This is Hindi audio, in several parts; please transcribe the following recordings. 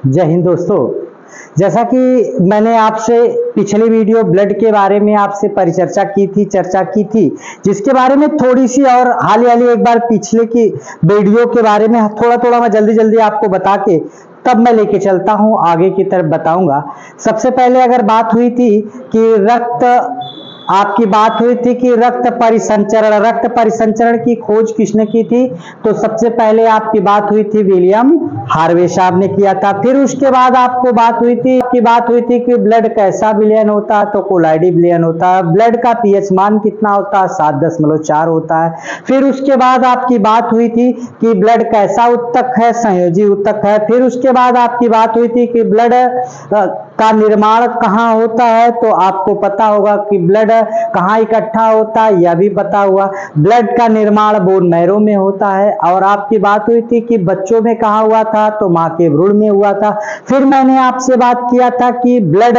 जय हिंद दोस्तों। जैसा कि मैंने आपसे पिछली वीडियो ब्लड के बारे में आपसे चर्चा की थी, जिसके बारे में थोड़ी सी और हाल एक बार पिछले की वीडियो के बारे में थोड़ा मैं जल्दी आपको बता के तब मैं लेके चलता हूं, आगे की तरफ बताऊंगा। सबसे पहले अगर बात हुई थी कि रक्त परिसंचरण की खोज किसने की थी, तो सबसे पहले आपकी बात हुई थी विलियम हार्वे साहब ने किया था। फिर उसके बाद आपको बात हुई थी कि ब्लड कैसा विलयन होता है, तो कोलाइडी विलयन होता है। ब्लड का पीएच मान कितना होता है, 7.4 होता है। फिर उसके बाद आपकी बात हुई थी कि ब्लड कैसा उत्तक है, संयोजी उत्तक है। फिर उसके बाद आपकी बात हुई थी कि ब्लड का निर्माण कहाँ होता है, तो आपको पता होगा कि ब्लड कहाँ इकट्ठा होता है, यह भी पता हुआ। ब्लड का निर्माण बोन मैरो में होता है। और आपकी बात हुई थी कि बच्चों में कहाँ हुआ था, तो माँ के भ्रूण में हुआ था। फिर मैंने आपसे बात किया था कि ब्लड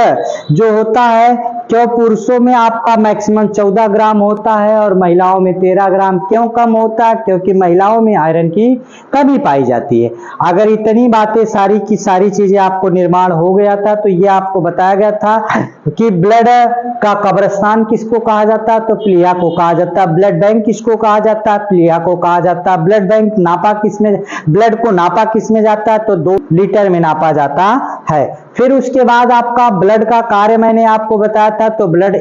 जो होता है, क्यों पुरुषों में आपका मैक्सिमम 14 ग्राम होता है और महिलाओं में 13 ग्राम क्यों कम होता है, क्योंकि महिलाओं में आयरन की कमी पाई जाती है। अगर इतनी बातें सारी की सारी चीजें आपको निर्माण हो गया था, तो ये आपको बताया गया था कि ब्लड का कब्रिस्तान किसको कहा जाता है, तो प्लिया को कहा जाता है। ब्लड बैंक किसको कहा जाता है, प्लिया को कहा जाता है। ब्लड बैंक ब्लड को नापा किसमें जाता है, तो 2 लीटर में नापा जाता है। फिर उसके बाद आपका ब्लड का कार्य मैंने आपको बताया था, तो ब्लड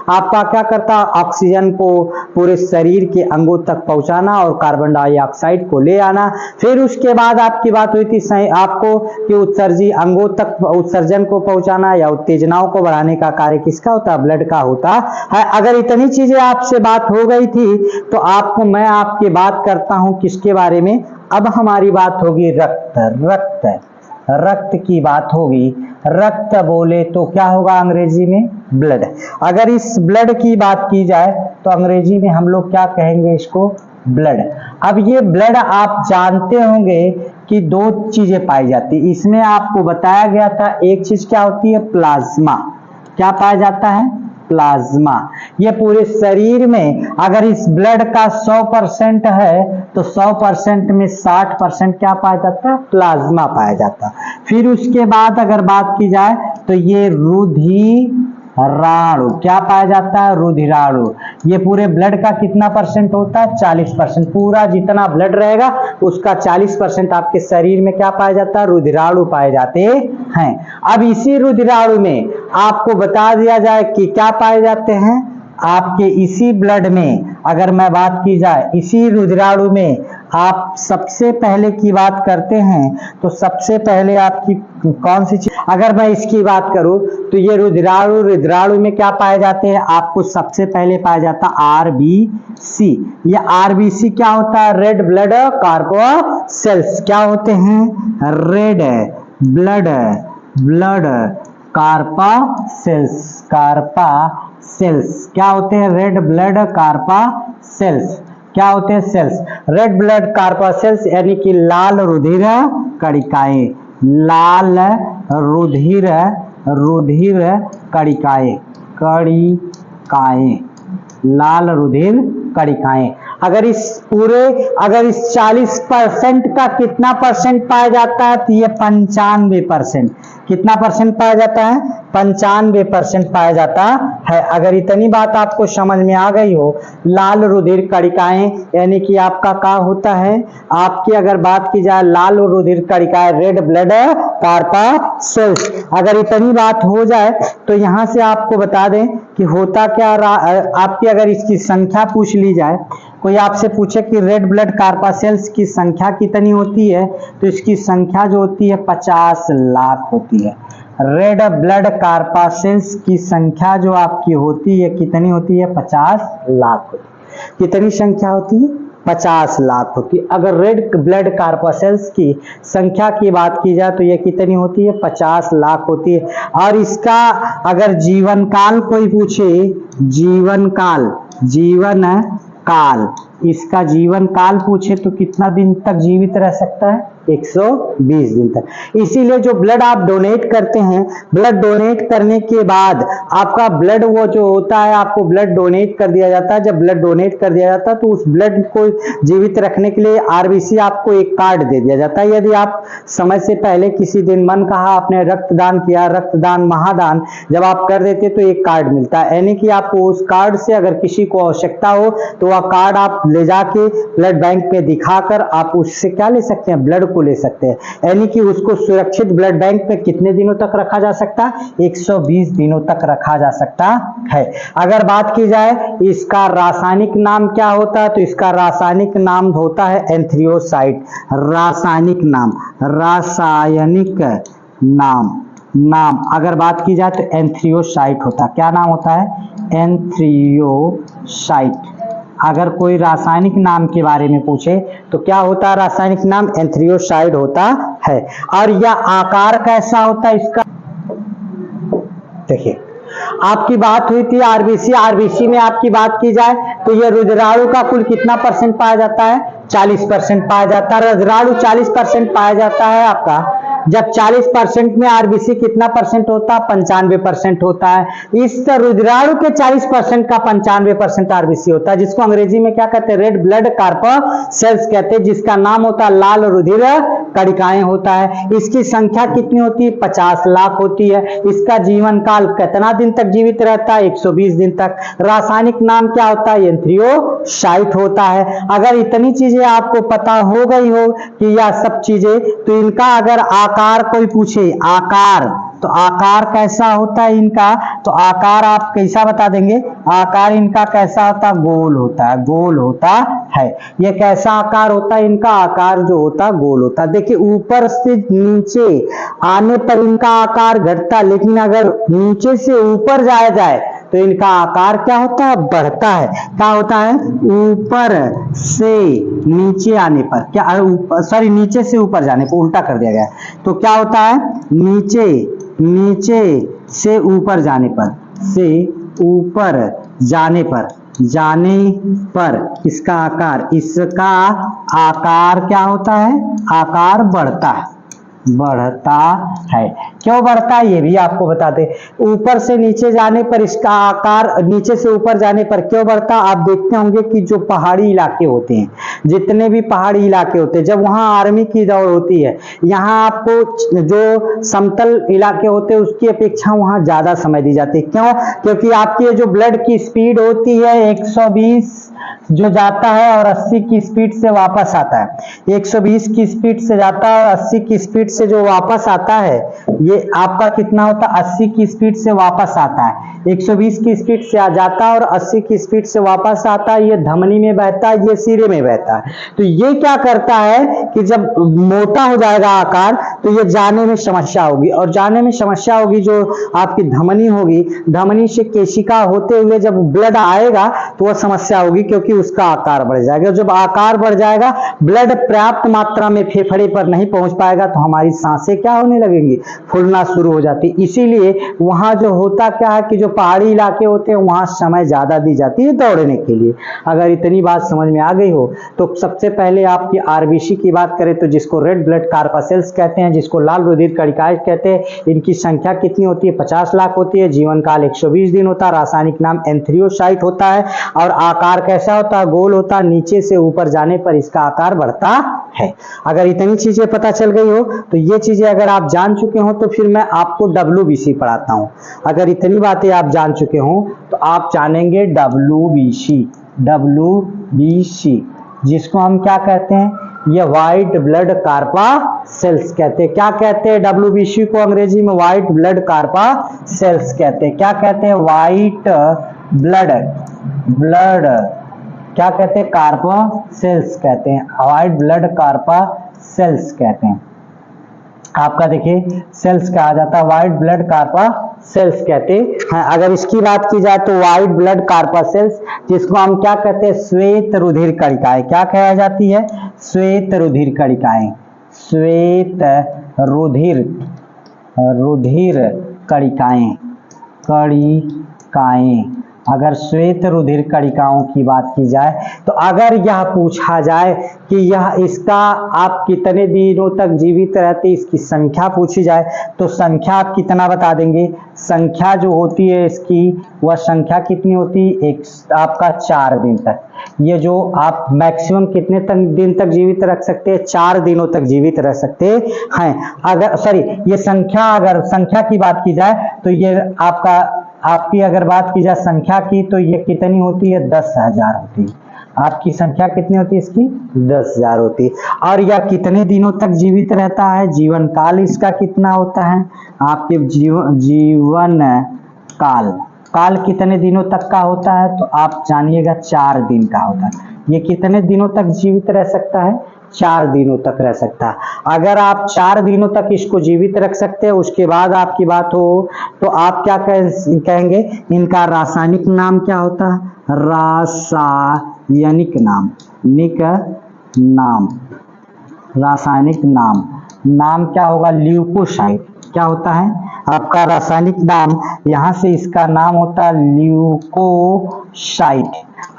आपका क्या करता है, ऑक्सीजन को पूरे शरीर के अंगों तक पहुंचाना और कार्बन डाइऑक्साइड को ले आना। फिर उसके बाद आपकी बात हुई थी आपको कि उत्सर्जी अंगों तक उत्सर्जन को पहुंचाना या उत्तेजनाओं को बढ़ाने का कार्य किसका होता है, ब्लड का होता है। अगर इतनी चीजें आपसे बात हो गई थी, तो मैं आपकी बात करता हूं किसके बारे में। अब हमारी बात होगी रक्त की बात होगी। रक्त बोले तो क्या होगा अंग्रेजी में, ब्लड। अगर इस ब्लड की बात की जाए तो अंग्रेजी में हम लोग क्या कहेंगे इसको, ब्लड। अब ये ब्लड आप जानते होंगे कि 2 चीजें पाई जाती है इसमें। आपको बताया गया था एक चीज क्या होती है, प्लाज्मा। क्या पाया जाता है, प्लाज्मा। ये पूरे शरीर में अगर इस ब्लड का 100% है, तो 100% में 60% क्या पाया जाता है, प्लाज्मा पाया जाता है। फिर उसके बाद अगर बात की जाए तो ये रुधिराणु क्या पाया जाता है, रुधिराणु। ये पूरे ब्लड का कितना परसेंट होता है, 40%। पूरा जितना ब्लड रहेगा उसका 40% आपके शरीर में क्या पाया जाता है, रुधिराणु पाए जाते हैं। अब इसी रुधिराणु में आपको बता दिया जाए कि क्या पाए जाते हैं आपके इसी ब्लड में। अगर मैं बात की जाए इसी रुधिराणु में, आप सबसे पहले की बात करते हैं, तो सबसे पहले आपकी कौन सी चीज, अगर मैं इसकी बात करूं तो ये रुधिराणु में क्या पाए जाते हैं, आपको सबसे पहले पाया जाता है आरबीसी। ये आरबीसी क्या होता है, रेड ब्लड कार्पोसेल्स। क्या होते हैं, रेड ब्लड कार्पासेल्स। क्या होते हैं, रेड ब्लड कार्पासेल्स। क्या होते हैं, सेल्स। रेड ब्लड कार्पासेल्स यानी कि लाल रुधिर कणिकाएं। लाल रुधिर कणिकाएं लाल रुधिर कणिकाएं। अगर इस 40% का कितना परसेंट पाया जाता है, तो ये 95%। कितना परसेंट पाया जाता है, 95% पाया जाता है। अगर इतनी बात आपको समझ में आ गई हो, लाल रुधिर कणिकाएं यानी कि आपका क्या होता है, आपकी अगर बात की जाए लाल रुधिर कणिकाएं, रेड ब्लड कार्पासेल्स। अगर इतनी बात हो जाए तो यहां से आपको बता दें कि होता क्या, आपकी अगर इसकी संख्या पूछ ली जाए, कोई आपसे पूछे कि रेड ब्लड कार्पासेल्स की संख्या कितनी होती है, तो इसकी संख्या जो होती है 50 लाख होती है। रेड ब्लड कार्पासेल्स की संख्या जो आपकी होती है कितनी होती है, 50 लाख होती है। कितनी संख्या होती है, 50 लाख होती है। अगर रेड ब्लड कार्पासेल्स की संख्या की बात की जाए तो ये कितनी होती है, 50 लाख होती है। और इसका अगर जीवन काल कोई पूछे, जीवन काल, इसका जीवन काल पूछे तो कितना दिन तक जीवित रह सकता है, 120 दिन तक। इसीलिए जो ब्लड आप डोनेट करते हैं, ब्लड डोनेट करने के बाद आपका ब्लड वो जो होता है, आपको ब्लड डोनेट कर दिया जाता है। जब ब्लड डोनेट कर दिया जाता है तो उस ब्लड को जीवित रखने के लिए आरबीसी आपको एक कार्ड दे दिया जाता है। यदि आप समय से पहले किसी दिन मन कहा आपने रक्तदान किया, रक्तदान महादान जब आप कर देते तो एक कार्ड मिलता है, यानी कि आपको उस कार्ड से अगर किसी को आवश्यकता हो तो वह कार्ड आप ले जाके ब्लड बैंक में दिखाकर आप उससे क्या ले सकते हैं, ब्लड को ले सकते हैं। यानी कि उसको सुरक्षित ब्लड बैंक में कितने दिनों तक रखा जा सकता है, 120 दिनों तक रखा जा सकता है। अगर बात की जाए इसका रासायनिक नाम क्या होता है, तो इसका रासायनिक नाम होता है एंथ्रियोसाइट। रासायनिक नाम अगर बात की जाए तो एंथ्रियोसाइट होता है। क्या नाम होता है, एंथ्रियोसाइट। अगर कोई रासायनिक नाम के बारे में पूछे तो क्या होता है, रासायनिक नाम एंथ्रियोसाइट होता है। और यह आकार कैसा होता है इसका, देखिए आपकी बात हुई थी आरबीसी में आपकी बात की जाए तो यह रुधिराणु का कुल कितना परसेंट पाया जाता है, 40% पाया जाता है। रुधिराणु 40% पाया जाता है आपका। जब 40% में आरबीसी कितना परसेंट होता है, 95% होता है। इस रुधिराणु के 40% का 95% आरबीसी होता है, जिसको अंग्रेजी में क्या कहते हैं, रेड ब्लड कार्पसेल्स कहते हैं, जिसका नाम होता है लाल रुधिर कणिकाएं होता है। इसकी संख्या कितनी होती है, 50 लाख होती है। इसका जीवन काल कितना दिन तक जीवित रहता है, 120 दिन तक। रासायनिक नाम क्या होता है, एंथ्रियोसाइट होता है। अगर इतनी चीजें आपको पता हो गई हो कि यह सब चीजें, तो इनका अगर आकार कोई पूछे, आकार, तो आकार कैसा होता है इनका, तो आकार आप कैसा बता देंगे, आकार इनका कैसा होता है, गोल होता है, गोल होता है। ये कैसा आकार होता है, इनका आकार जो होता है गोल होता है। देखिए ऊपर से नीचे आने पर इनका आकार घटता है, लेकिन अगर नीचे से ऊपर जाया जाए तो इनका आकार क्या होता है, बढ़ता है। क्या होता है, ऊपर से नीचे आने पर, क्या सॉरी नीचे से ऊपर जाने पर, उल्टा कर दिया गया है। तो क्या होता है, नीचे से ऊपर जाने पर इसका आकार क्या होता है, आकार बढ़ता है। क्यों बढ़ता है ये भी आपको बताते। ऊपर से नीचे जाने पर इसका आकार, नीचे से ऊपर जाने पर क्यों बढ़ता, आप देखते होंगे कि जो पहाड़ी इलाके होते हैं, जितने भी पहाड़ी इलाके होते हैं, जब वहां आर्मी की दौड़ होती है, यहाँ आपको जो समतल इलाके होते हैं उसकी अपेक्षा वहां ज्यादा समय दी जाती है। क्यों, क्योंकि आपकी जो ब्लड की स्पीड होती है 120 जो जाता है और 80 की स्पीड से वापस आता है। 120 की स्पीड से जाता है और 80 की स्पीड से जो वापस आता है, ये आपका कितना होता है, 80 की स्पीड से वापस आता है। 120 की स्पीड से आ जाता है और 80 की स्पीड से वापस आता है। ये धमनी में बहता है, ये सिरे में बहता है। तो ये क्या करता है कि जब मोटा हो जाएगा आकार तो ये जाने में समस्या होगी, और जाने में समस्या होगी जो आपकी धमनी होगी, धमनी से केशिका होते हुए जब ब्लड आएगा तो वह समस्या होगी, क्योंकि उसका आकार बढ़ जाएगा। जब आकार बढ़ जाएगा, ब्लड पर्याप्त मात्रा में फेफड़े पर नहीं पहुंच पाएगा तो हमारी सांसें क्या होने लगेंगी, फूलना शुरू हो जाती। इसीलिए वहां जो होता क्या है कि जो पहाड़ी इलाके होते हैं वहां समय ज्यादा दी जाती है दौड़ने के लिए। अगर इतनी बात समझ में आ गई हो तो सबसे पहले आपकी आरबीसी की बात करें तो जिसको रेड ब्लड कार्पसेल्स कहते हैं, जिसको लाल रुधिर कणिकाएं कहते हैं, इनकी संख्या कितनी होती है, 50 लाख होती है। जीवन काल 120 दिन होता है। रासायनिक नाम एंथ्रियोसाइट होता है और आकार कैसा होता है, गोल होता है। नीचे से ऊपर जाने पर इसका आकार बढ़ता है। अगर इतनी चीजें पता चल गई हो तो ये चीजें अगर आप जान चुके हो तो फिर मैं आपको डब्ल्यूबीसी पढ़ाता हूं। अगर इतनी बातें आप जान चुके हो तो आप जानेंगे डब्ल्यूबीसी, जिसको हम क्या कहते हैं, ये व्हाइट ब्लड कार्पासेल्स कहते हैं। क्या कहते हैं डब्ल्यूबीसी को अंग्रेजी में, व्हाइट ब्लड कार्पासेल्स कहते हैं। क्या कहते हैं, व्हाइट ब्लड क्या कहते हैं, कार्पासेल्स कहते हैं, व्हाइट ब्लड कार्पासेल्स कहते हैं। आपका देखिए सेल्स कहा जाता है, व्हाइट ब्लड कार्पासेल्स कहते हैं। अगर इसकी बात की जाए तो व्हाइट ब्लड कार्पासेल्स, जिसको हम क्या कहते हैं, श्वेत रुधिर कणिकाएं। क्या कहा जाती है, श्वेत रुधिर कणिकाएं, श्वेत रुधिर कणिकाएं अगर श्वेत रुधिर कणिकाओं की बात की जाए तो अगर यह पूछा जाए कि यह इसका आप कितने दिनों तक जीवित रहते, इसकी संख्या पूछी जाए तो संख्या आप कितना बता देंगे? संख्या जो होती है इसकी, वह संख्या कितनी होती है? एक आपका 4 दिन तक। ये जो आप मैक्सिमम कितने दिन तक जीवित रख सकते हैं? 4 दिनों तक जीवित रह सकते हैं। अगर ये संख्या, अगर संख्या की बात की जाए तो ये आपकी अगर बात की जाए संख्या की तो ये कितनी होती है? 10,000 होती है। आपकी संख्या कितनी होती है इसकी? 10,000 होती है। और यह कितने दिनों तक जीवित रहता है? जीवन काल इसका कितना होता है? आपके जीवन काल कितने दिनों तक का होता है? तो आप जानिएगा 4 दिन का होता है। ये कितने दिनों तक जीवित रह सकता है? 4 दिनों तक रह सकता है। अगर आप 4 दिनों तक इसको जीवित रख सकते हैं, उसके बाद आपकी बात हो तो आप क्या कहेंगे? इनका रासायनिक नाम क्या होता है? रासायनिक नाम क्या होगा? ल्यूकोसाइट। क्या होता है आपका रासायनिक नाम? यहाँ से इसका नाम होता है ल्यूकोसाइट।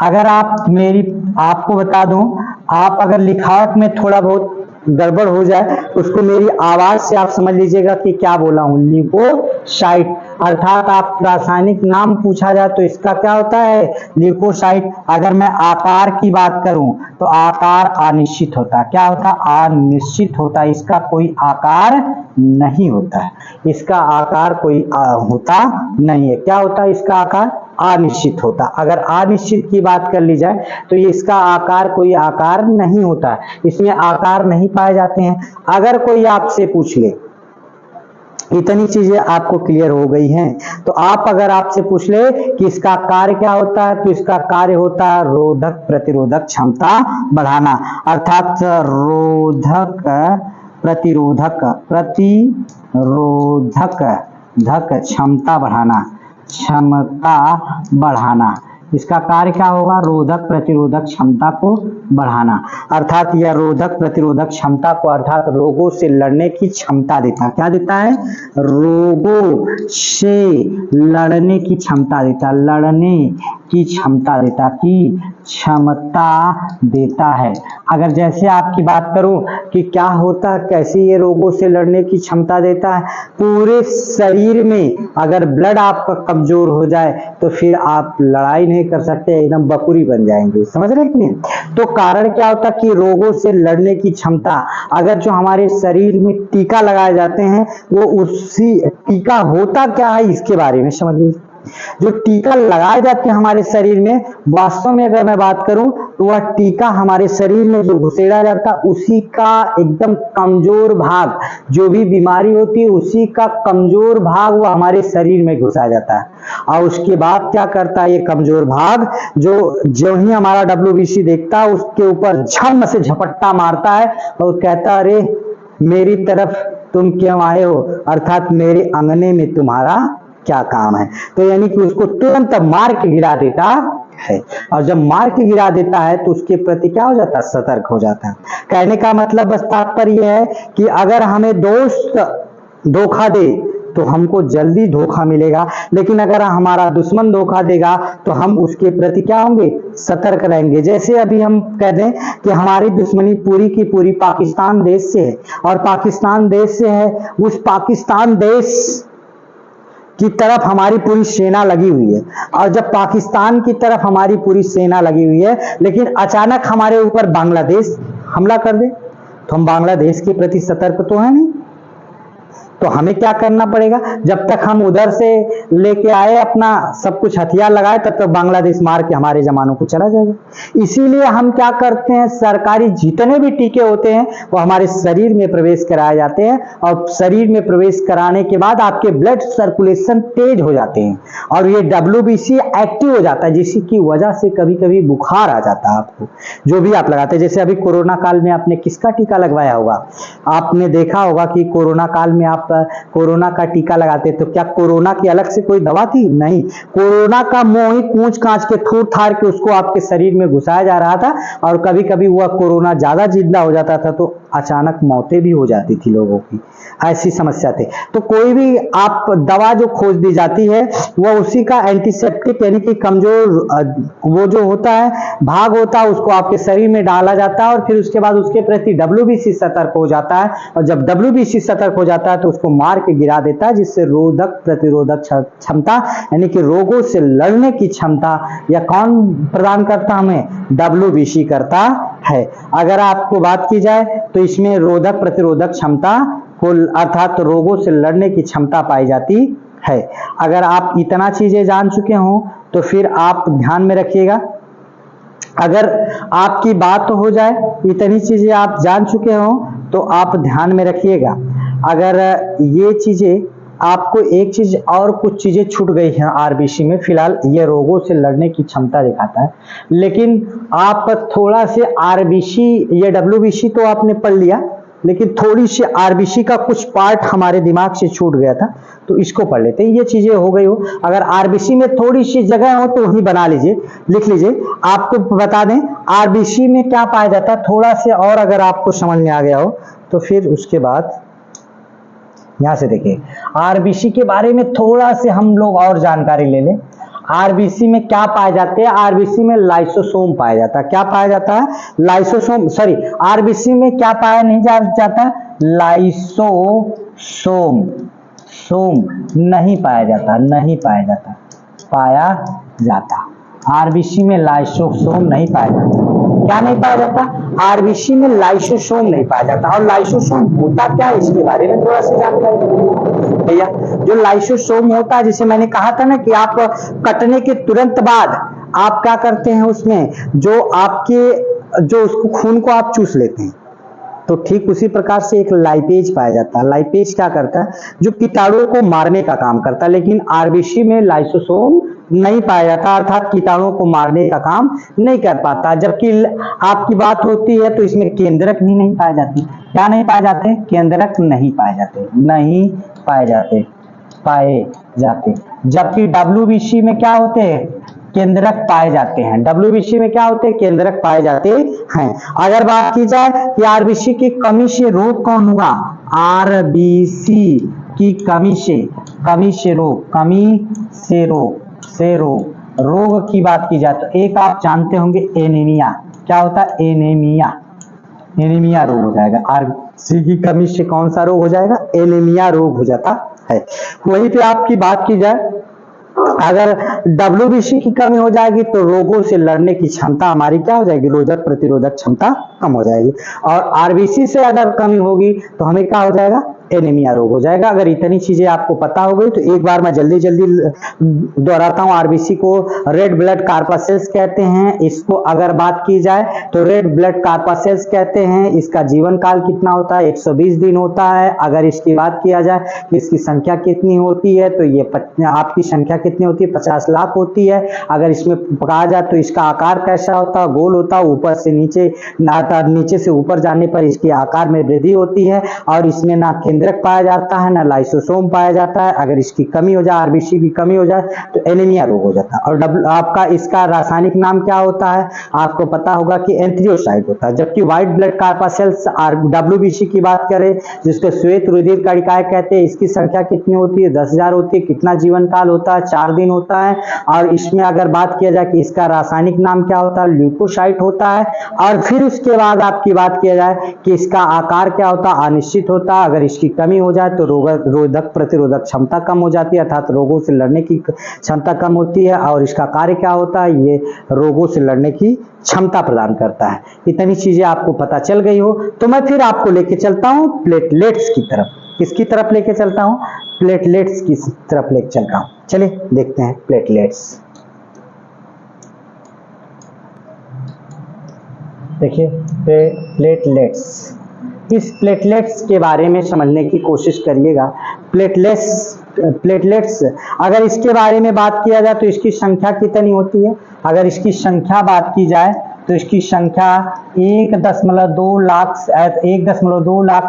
अगर आपको बता दूं, आप अगर लिखावट में थोड़ा बहुत गड़बड़ हो जाए उसको मेरी आवाज से आप समझ लीजिएगा कि क्या बोला हूं। ल्यूकोसाइट अर्थात आप रासायनिक नाम पूछा जाए तो इसका क्या होता है? ल्यूकोसाइट। अगर मैं आकार की बात करूं तो आकार अनिश्चित होता है। क्या होता है? अनिश्चित होता है। इसका कोई आकार नहीं होता है। इसका आकार कोई होता नहीं है। क्या होता है इसका आकार? अनिश्चित होता। अगर अनिश्चित की बात कर ली जाए तो इसका आकार कोई आकार नहीं होता, इसमें आकार नहीं पाए जाते हैं। अगर कोई आपसे पूछ ले, इतनी चीजें आपको क्लियर हो गई हैं, तो अगर आपसे पूछ ले कि इसका कार्य क्या होता है तो इसका कार्य होता है रोधक प्रतिरोधक क्षमता बढ़ाना। अर्थात रोधक प्रतिरोधक क्षमता बढ़ाना। इसका कार्य क्या होगा? रोधक प्रतिरोधक क्षमता को बढ़ाना। अर्थात यह रोधक प्रतिरोधक क्षमता को, अर्थात रोगों से लड़ने की क्षमता देता है। क्या देता है? रोगों से लड़ने की क्षमता देता है। क्षमता देता है। अगर जैसे आपकी बात करूं कि क्या होता है, कैसे ये रोगों से लड़ने की क्षमता देता है? पूरे शरीर में अगर ब्लड आपका कमजोर हो जाए तो फिर आप लड़ाई नहीं कर सकते, एकदम बकुरी बन जाएंगे। समझ रहे कि नहीं? तो कारण क्या होता है कि रोगों से लड़ने की क्षमता, अगर जो हमारे शरीर में टीका लगाए जाते हैं वो उसी टीका होता क्या है इसके बारे में समझ लीजिए। जो टीका लगाए जाते हैं हमारे शरीर में, वास्तव में अगर मैं बात करूं तो वह टीका हमारे शरीर में जो घुसेड़ा जाता है उसी का एकदम कमजोर भाग, जो भी बीमारी होती है उसी का कमजोर भाग वो हमारे शरीर में घुसा जाता है। और उसके बाद क्या करता है ये कमजोर भाग, जो ही हमारा WBC देखता है उसके ऊपर झम से झपट्टा मारता है और कहता अरे मेरी तरफ तुम क्यों आए हो, अर्थात मेरे अंगने में तुम्हारा क्या काम है। तो यानी कि उसको तुरंत मार के गिरा देता है। और जब मार के गिरा देता है तो उसके प्रति क्या हो जाता है? सतर्क हो जाता है। कहने का मतलब बस तात्पर्य है कि अगर हमें दोस्त धोखा दे तो हमको जल्दी धोखा मिलेगा, लेकिन अगर हमारा दुश्मन धोखा देगा तो हम उसके प्रति क्या होंगे? सतर्क रहेंगे। जैसे अभी हम कह दें कि हमारी दुश्मनी पूरी की पूरी पाकिस्तान देश से है, और पाकिस्तान देश से है, उस पाकिस्तान देश की तरफ हमारी पूरी सेना लगी हुई है, और जब पाकिस्तान की तरफ हमारी पूरी सेना लगी हुई है लेकिन अचानक हमारे ऊपर बांग्लादेश हमला कर दे तो हम बांग्लादेश के प्रति सतर्क तो है नहीं। तो हमें क्या करना पड़ेगा? जब तक हम उधर से लेके आए अपना सब कुछ हथियार लगाए तब तक बांग्लादेश मार के हमारे जवानों को चला जाएगा। इसीलिए हम क्या करते हैं, सरकारी जितने भी टीके होते हैं वो हमारे शरीर में प्रवेश कराए जाते हैं, और शरीर में प्रवेश कराने के बाद आपके ब्लड सर्कुलेशन तेज हो जाते हैं और ये WBC एक्टिव हो जाता है, जिसकी वजह से कभी कभी बुखार आ जाता है आपको, जो भी आप लगाते हैं। जैसे अभी कोरोना काल में आपने किसका टीका लगवाया होगा? आपने देखा होगा कि कोरोना काल में आप कोरोना का टीका लगाते, तो क्या कोरोना की अलग से कोई दवा थी? नहीं। कोरोना का मुंह ही कूच कांच के थूर थार के उसको आपके शरीर में घुसाया जा रहा था, और कभी कभी वह कोरोना ज्यादा जिंदा हो जाता था तो अचानक मौतें भी हो जाती थी लोगों की, ऐसी समस्या थी। तो कोई भी आप दवा जो खोज दी जाती है वह उसी का एंटीसेप्टिक यानी कि कमजोर वो जो होता है भाग होता है उसको आपके शरीर में डाला जाता है और फिर उसके बाद उसके प्रति WBC सतर्क हो जाता है, और जब WBC सतर्क हो जाता है तो उसको मार के गिरा देता है, जिससे रोधक प्रतिरोधक क्षमता यानी कि रोगों से लड़ने की क्षमता या कौन प्रदान करता हमें, WBC करता है। अगर आपको बात की जाए तो इसमें रोधक प्रतिरोधक क्षमता को अर्थात रोगों से लड़ने की क्षमता पाई जाती है। अगर आप इतना चीजें जान चुके हो तो फिर आप ध्यान में रखिएगा, अगर आपकी बात हो जाए इतनी चीजें आप जान चुके हो तो आप ध्यान में रखिएगा। अगर ये चीजें आपको एक चीज और कुछ चीजें छूट गई हैं RBC में, फिलहाल ये रोगों से लड़ने की क्षमता दिखाता है, लेकिन आप थोड़ा से RBC ये WBC तो आपने पढ़ लिया, लेकिन थोड़ी सी RBC का कुछ पार्ट हमारे दिमाग से छूट गया था तो इसको पढ़ लेते हैं। ये चीजें हो गई हो, अगर RBC में थोड़ी सी जगह हो तो वही बना लीजिए, लिख लीजिए। आपको बता दें RBC में क्या पाया जाता है, थोड़ा से और अगर आपको समझ में आ गया हो तो फिर उसके बाद यहां से देखिए RBC के बारे में थोड़ा से हम लोग और जानकारी ले लें। RBC में क्या पाए जाते हैं, RBC में लाइसोसोम पाया जाता है। क्या पाया जाता है, लाइसोसोम, सॉरी RBC में क्या पाया नहीं जाता, लाइसोसोम नहीं पाया जाता, पाया जाता। RBC में लाइसोसोम नहीं पाया जाता। क्या नहीं पाया जाता, RBC में लाइसोसोम नहीं पाया जाता। और लाइसोसोम होता क्या है इसके बारे में थोड़ा सा जानकारी भैया। जो लाइसोसोम होता है, जिसे मैंने कहा था ना कि आप कटने के तुरंत बाद आप क्या करते हैं, उसमें जो आपके जो उसको खून को आप चूस लेते हैं, तो ठीक उसी प्रकार से एक लाइपेज पाया जाता है। लाइपेज क्या करता है, जो कीटाणुओं को मारने का काम करता है, लेकिन RBC में लाइसोसोम नहीं पाया जाता, अर्थात कीटाणुओं को मारने का काम नहीं कर पाता। जबकि आपकी बात होती है तो इसमें केंद्रक भी नहीं पाए जाते। क्या नहीं पाए जाते, केंद्रक नहीं पाए जाते। जबकि WBC में क्या होते हैं, केंद्रक पाए जाते हैं। WBC में क्या होते हैं, केंद्रक पाए जाते हैं। अगर बात की जाए कि RBC की कमी से रोग कौन हुआ, RBC की कमी से रोग की बात की जाए तो एक आप जानते होंगे एनीमिया। क्या होता है, एनीमिया रोग हो जाएगा। RBC की कमी से कौन सा रोग हो जाएगा, एनीमिया रोग हो जाता है। वहीं पे आपकी बात की जाए, अगर WBC की कमी हो जाएगी तो रोगों से लड़ने की क्षमता हमारी क्या हो जाएगी, रोधक प्रतिरोधक क्षमता कम हो जाएगी। और RBC से अगर कमी होगी तो हमें क्या हो जाएगा, एनीमिया रोग हो जाएगा। अगर इतनी चीजें आपको पता हो गई तो एक बार मैं जल्दी दोहराता हूं। RBC को रेड ब्लड कार्पासेल्स कहते हैं। इसको अगर बात की जाए तो रेड ब्लड कार्पासेल्स कहते हैं। इसका जीवन काल कितना होता है, 120 दिन होता है। अगर इसकी बात किया जाए कि इसकी संख्या कितनी होती है तो ये आपकी संख्या कितनी होती है, 50 लाख होती है। अगर इसमें कहा जाए तो इसका आकार कैसा होता है, गोल होता है, ऊपर से नीचे नीचे से ऊपर जाने पर इसके आकार में वृद्धि होती है। और इसमें ना केंद्रक पाया जाता है, ना लाइसोसोम पाया जाता है। अगर इसकी कमी हो जाए, RBC की कमी हो जाए तो एनीमिया रोग हो जाता है। और आपका इसका रासायनिक नाम क्या होता है, आपको पता होगा कि एंथ्रियोसाइट होता है। जबकि व्हाइट ब्लड कार्पासेल्स WBC की बात करें, जिसको श्वेत रुधिर कणिकाएं कहते हैं, इसकी संख्या कितनी होती है, 10,000 होती है। कितना जीवन काल होता है, 4 दिन होता है। और इसमें अगर बात किया जाए कि इसका रासायनिक नाम क्या होता है, ल्यूकोसाइट होता है। और फिर उसके बाद आपकी बात किया जाए कि इसका आकार क्या होता है, अनिश्चित होता है। अगर इसकी कमी हो जाए तो रोधक प्रतिरोधक क्षमता कम हो जाती है, अर्थात रोगों से लड़ने की क्षमता कम होती है। और इसका कार्य क्या होता है, ये रोगों से लड़ने की क्षमता प्रदान करता है। इतनी चीजें आपको पता चल गई हो तो मैं फिर आपको लेके चलता हूं प्लेटलेट्स की तरफ। किसकी तरफ लेके चलता हूं, प्लेटलेट्स की तरफ लेके चल रहा हूं। चलिए देखते हैं प्लेटलेट्स। देखिए प्लेटलेट्स, इस प्लेटलेट्स के बारे में समझने की कोशिश करिएगा। प्लेटलेट्स अगर इसके बारे में बात किया जाए तो इसकी संख्या कितनी होती है, अगर इसकी संख्या बात की जाए तो इसकी संख्या 1.2 लाख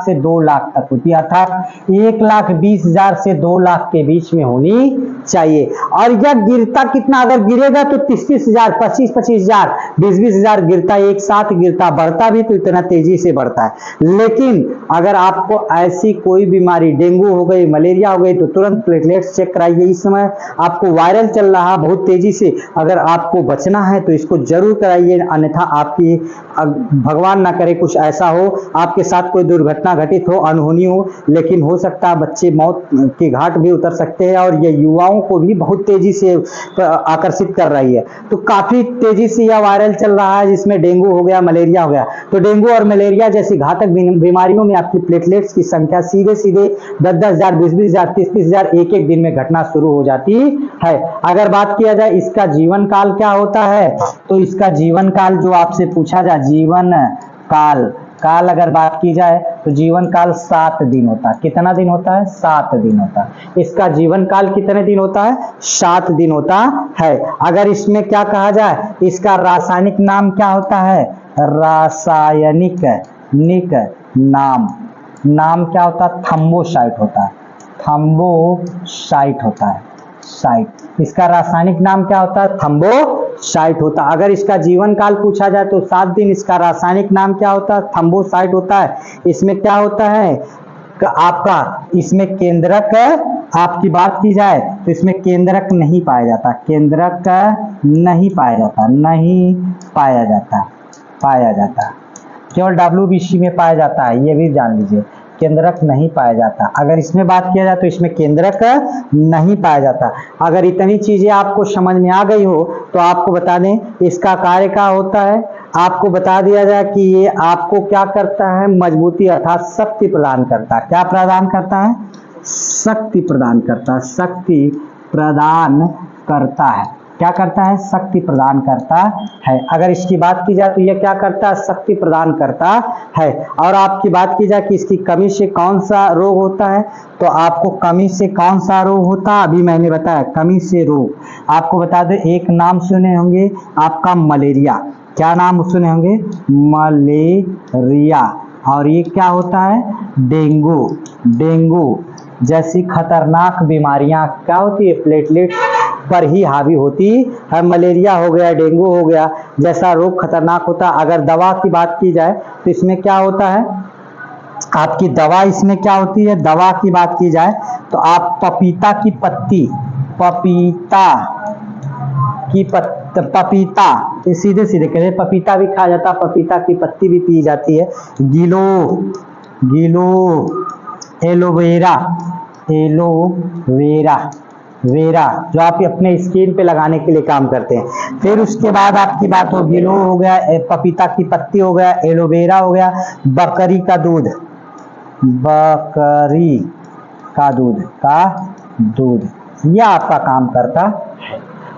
से 2 लाख तक होती है, अर्थात 1,20,000 से 2 लाख के बीच में होनी चाहिए। और यह गिरता कितना, अगर गिरेगा तो 30,000, 25,000, 20,000 गिरता, एक साथ गिरता, बढ़ता भी तो इतना तेजी से बढ़ता है। लेकिन अगर आपको ऐसी कोई बीमारी, डेंगू हो गई, मलेरिया हो गई, तो तुरंत प्लेटलेट्स चेक कराइए। इस समय आपको वायरल चल रहा बहुत तेजी से, अगर आपको बचना है तो इसको जरूर कराइए, अन्यथा आपकी भगवान ना करे कुछ ऐसा हो, आपके साथ कोई दुर्घटना घटित हो, अनहोनी हो, लेकिन हो सकता है बच्चे मौत के घाट भी उतर सकते हैं। और ये युवाओं को भी बहुत तेजी से आकर्षित कर रही है। तो काफी तेजी से यह वायरल चल रहा है, जिसमें डेंगू हो गया, मलेरिया हो गया। तो डेंगू और मलेरिया जैसी घातक बीमारियों में आपकी प्लेटलेट्स की संख्या सीधे 10,000, 20,000, 30,000 एक दिन में घटना शुरू हो जाती है। अगर बात किया जाए इसका जीवन काल क्या होता है, तो इसका जीवन काल जो आपसे पूछा जाए, जीवन काल अगर बात की जाए तो जीवन काल 7 दिन होता है। कितना दिन होता है? 7 दिन होता है। इसका जीवन काल कितने दिन होता है? 7 दिन होता है। अगर इसमें क्या कहा जाए, इसका रासायनिक नाम क्या होता है? रासायनिक नाम क्या होता है? थंबोसाइट होता है। थंबोसाइट होता है, साइट। इसका रासायनिक नाम क्या होता है? थंबोसाइट होता है। अगर इसका जीवन काल पूछा जाए तो 7 दिन। इसका रासायनिक नाम क्या होता है? थंबोसाइट होता है। इसमें क्या होता है आपका, इसमें केंद्रक, आपकी बात की जाए तो इसमें केंद्रक नहीं पाया जाता, केंद्रक नहीं पाया जाता, केवल WBC में पाया जाता है, ये भी जान लीजिए, केंद्रक नहीं पाया जाता। अगर इसमें बात किया जाए तो इसमें केंद्रक नहीं पाया जाता। अगर इतनी चीजें आपको समझ में आ गई हो तो आपको बता दें इसका कार्य क्या होता है। आपको बता दिया जाए कि ये आपको क्या करता है? मजबूती अर्थात शक्ति प्रदान करता है। क्या प्रदान करता है? शक्ति प्रदान करता है। शक्ति प्रदान करता है। क्या करता है? शक्ति प्रदान करता है। अगर इसकी बात की जाए तो यह क्या करता है? शक्ति प्रदान करता है। और आपकी बात की जाए कि इसकी कमी से कौन सा रोग होता है, तो आपको कमी से कौन सा रोग होता है, अभी मैंने बताया कमी से रोग। आपको बता दें, एक नाम सुने होंगे आपका मलेरिया। क्या नाम सुने होंगे? मलेरिया। और ये क्या होता है? डेंगू जैसी खतरनाक बीमारियां क्या होती है? प्लेटलेट पर ही हावी होती है। मलेरिया हो गया, डेंगू हो गया, जैसा रोग खतरनाक होता है। अगर दवा की बात की जाए तो इसमें क्या होता है, आपकी दवा इसमें क्या होती है? दवा की बात की जाए तो आप पपीता की पत्ती, पपीता सीधे कहते हैं, पपीता भी खाया जाता है, पपीता की पत्ती भी पी जाती है। एलोवेरा जो आप अपने स्किन पे लगाने के लिए काम करते हैं। फिर उसके बाद आपकी बात हो, गिलो हो गया, पपीता की पत्ती हो गया, एलोवेरा हो गया, बकरी का दूध यह आपका काम करता है।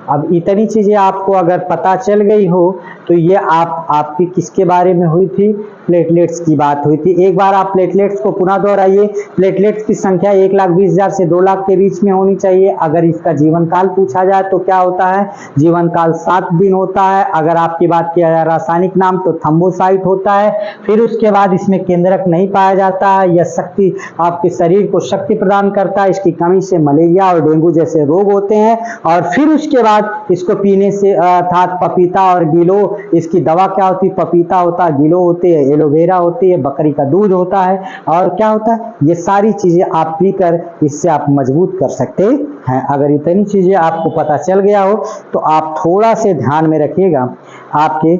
अब इतनी चीजें आपको अगर पता चल गई हो तो ये आपकी किसके बारे में हुई थी? प्लेटलेट्स की बात हुई थी। एक बार आप प्लेटलेट्स को पुनः दोहराइए। प्लेटलेट्स की संख्या 1,20,000 से 2 लाख के बीच में होनी चाहिए। अगर इसका जीवन काल पूछा जाए तो क्या होता है? जीवन काल 7 दिन होता है। अगर आपकी बात किया जाए रासायनिक नाम तो थंबोसाइट होता है। फिर उसके बाद इसमें केंद्रक नहीं पाया जाता है। यह शक्ति, आपके शरीर को शक्ति प्रदान करता है। इसकी कमी से मलेरिया और डेंगू जैसे रोग होते हैं। और फिर उसके बाद इसको पीने से अर्थात पपीता और गिलो, इसकी दवा क्या होती है? पपीता होता है, गिलो होते हैं, एलोवेरा होती है, बकरी का दूध होता है। और क्या होता है? ये सारी चीजें आप पीकर इससे आप मजबूत कर सकते हैं। अगर इतनी चीजें आपको पता चल गया हो तो आप थोड़ा से ध्यान में रखिएगा, आपके